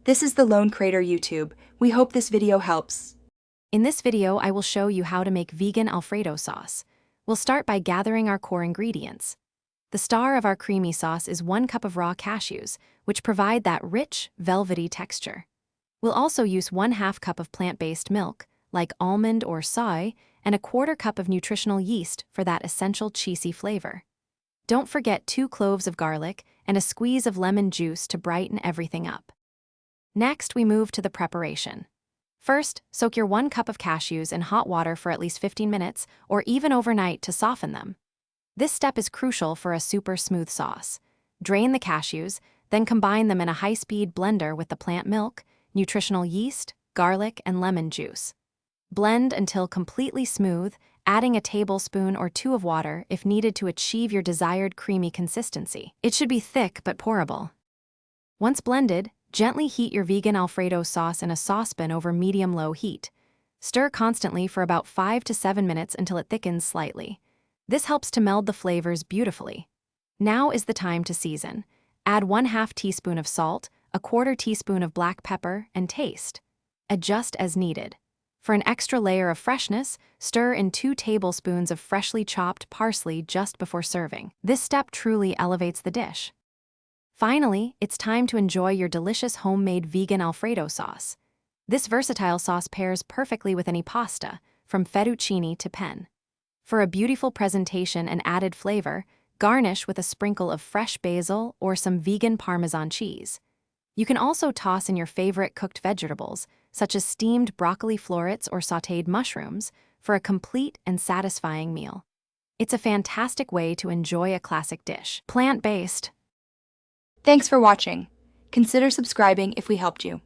This is the Lone Crater YouTube. We hope this video helps. In this video, I will show you how to make vegan Alfredo sauce. We'll start by gathering our core ingredients. The star of our creamy sauce is 1 cup of raw cashews, which provide that rich, velvety texture. We'll also use 1/2 cup of plant-based milk, like almond or soy, and 1/4 cup of nutritional yeast for that essential cheesy flavor. Don't forget 2 cloves of garlic and a squeeze of lemon juice to brighten everything up. Next, we move to the preparation. First, soak your 1 cup of cashews in hot water for at least 15 minutes or even overnight to soften them. This step is crucial for a super smooth sauce. Drain the cashews, then combine them in a high-speed blender with the plant milk, nutritional yeast, garlic, and lemon juice. Blend until completely smooth, adding a tablespoon or 2 of water if needed to achieve your desired creamy consistency. It should be thick but pourable. Once blended, gently heat your vegan Alfredo sauce in a saucepan over medium-low heat. Stir constantly for about 5 to 7 minutes until it thickens slightly. This helps to meld the flavors beautifully. Now is the time to season. Add 1/2 teaspoon of salt, 1/4 teaspoon of black pepper, and taste. Adjust as needed. For an extra layer of freshness, stir in 2 tablespoons of freshly chopped parsley just before serving. This step truly elevates the dish. Finally, it's time to enjoy your delicious homemade vegan Alfredo sauce. This versatile sauce pairs perfectly with any pasta, from fettuccine to penne. For a beautiful presentation and added flavor, garnish with a sprinkle of fresh basil or some vegan Parmesan cheese. You can also toss in your favorite cooked vegetables, such as steamed broccoli florets or sautéed mushrooms, for a complete and satisfying meal. It's a fantastic way to enjoy a classic dish. Plant-based. Thanks for watching. Consider subscribing if we helped you.